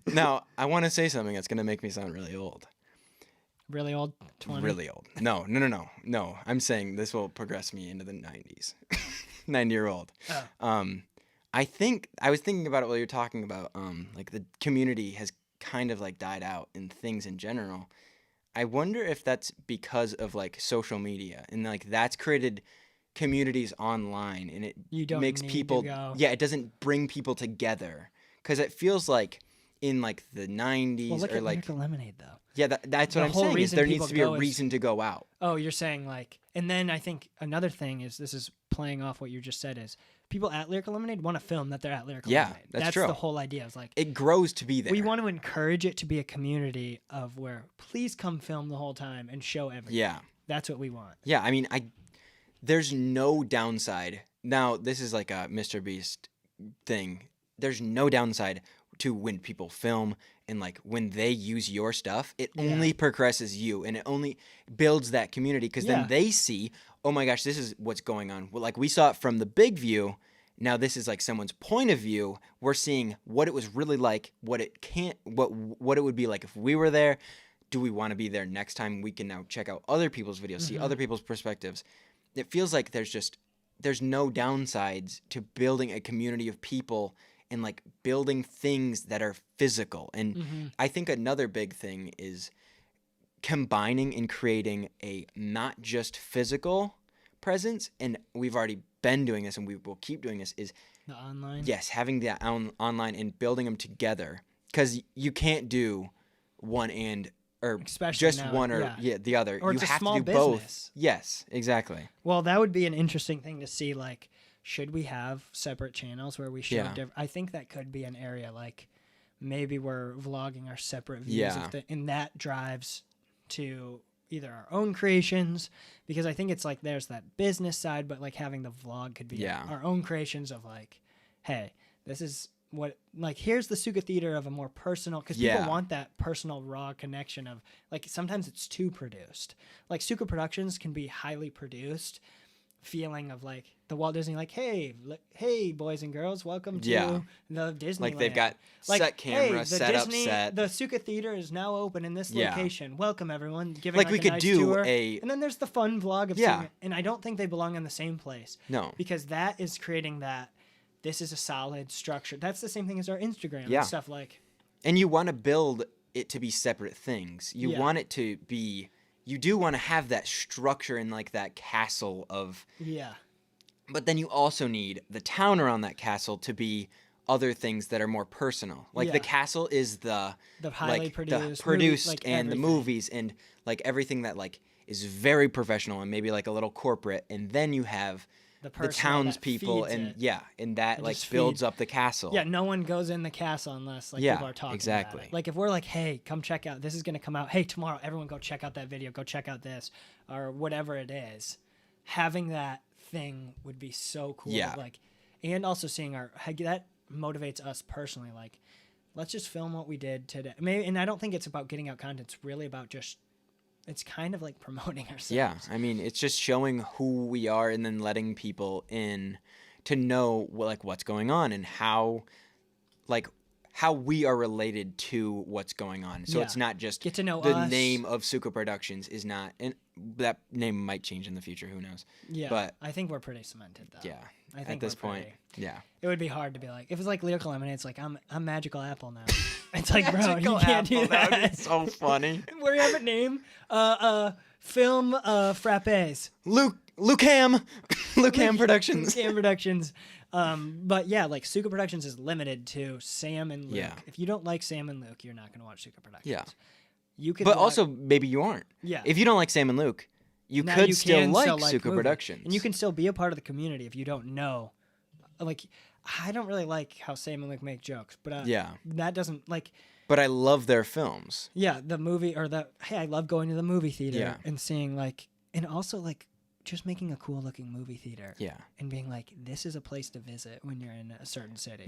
Now, I want to say something that's going to make me sound really old. Really old? 20? Really old. No. I'm saying this will progress me into the 90s. 90-year-old. Oh. I think I was thinking about it while you're talking about like the community has kind of like died out in things in general. I wonder if that's because of like social media and like that's created communities online and it You don't makes need to people go. it doesn't bring people together because it feels like in like the 90s Well, look or at like Lyrical Lemonade, though. yeah that's The what I'm whole saying is reason there needs people to be a go is- reason to go out. Oh, you're saying like, and then I think another thing is this is playing off what you just said is people at Lyrical Lemonade want to film that they're at Lyrical Yeah, Lemonade. that's true. The whole idea. It's like It grows to be there. we want to encourage it to be a community of where please come film the whole time and show everything. Yeah. That's what we want. Yeah, I mean, there's no downside. Now, this is like a Mr. Beast thing. There's no downside to when people film and like when they use your stuff, it only progresses you and it only builds that community because then they see, oh my gosh, this is what's going on. Well, like we saw it from the big view. Now this is like someone's point of view. We're seeing what it was really like, what it would be like if we were there. Do we want to be there next time? We can now check out other people's videos, see other people's perspectives. It feels like there's no downsides to building a community of people and like building things that are physical. And I think another big thing is combining and creating a not just physical presence, and we've already been doing this and we will keep doing this, is The online? yes, having that online and building them together because you can't do one or Especially just now, one or the other. Or you it's a have small to do both. business. Yes, exactly. Well, that would be an interesting thing to see. Like, should we have separate channels where we show different? I think that could be an area. Like, maybe we're vlogging our separate views of and that drives to either our own creations, because I think it's like there's that business side, but like having the vlog could be our own creations of like, hey, this is what, like, here's the Suka Theater of a more personal, because people want that personal raw connection of like, sometimes it's too produced. Like Suka Productions can be highly produced feeling of like the Walt Disney, like, hey boys and girls, welcome to the Disney. Like they've got set camera, set up set. The Suka Theater is now open in this location. Welcome everyone. Giving like like we a could nice do tour. a And then there's the fun vlog of seeing it. And I don't think they belong in the same place. No. Because that is creating that this is a solid structure. That's the same thing as our Instagram and stuff like. And you want to build it to be separate things. You want it to be, you do want to have that structure and like that castle of. Yeah. But then you also need the town around that castle to be other things that are more personal. Like the castle is the highly like, produced, the produced like and everything. the movies and like everything that like is very professional and maybe like a little corporate. And then you have the townspeople and and that It like just builds feeds. up the castle. Yeah, no one goes in the castle unless like people are talking exactly. about it. Like if we're like, hey, come check out, this is going to come out. Hey, tomorrow, everyone go check out that video. Go check out this or whatever it is. Having that thing would be so cool. Yeah. Like, and also seeing that motivates us personally. Like, let's just film what we did today. Maybe, and I don't think it's about getting out content. It's really about just, it's kind of like promoting ourselves. Yeah, I mean, it's just showing who we are and then letting people in to know like what's going on and how we are related to what's going on. So it's not just get to know the us. name of Suka Productions is not, and that name might change in the future. Who knows? Yeah, but I think we're pretty cemented though. Yeah, I think at this point, it would be hard to be like, if it's like Lyrical Lemonade, it's like I'm Magical Apple now. It's like, bro, you can't do that. That would be so funny. Where you have a name, film frappes. Lucam Productions. Lucam Productions. But yeah, like Suka Productions is limited to Sam and Luke. Yeah. If you don't like Sam and Luke, you're not gonna watch Suka Productions. Yeah. You could, but also maybe you aren't. Yeah. If you don't like Sam and Luke, you now could you still can like like Suka movies. Productions, and you can still be a part of the community if you don't know. Like, I don't really like how Sam and Luke make jokes, but that doesn't like. But I love their films. Yeah, the movie or hey, I love going to the movie theater and seeing like, and also like just making a cool looking movie theater. Yeah. And being like, this is a place to visit when you're in a certain city.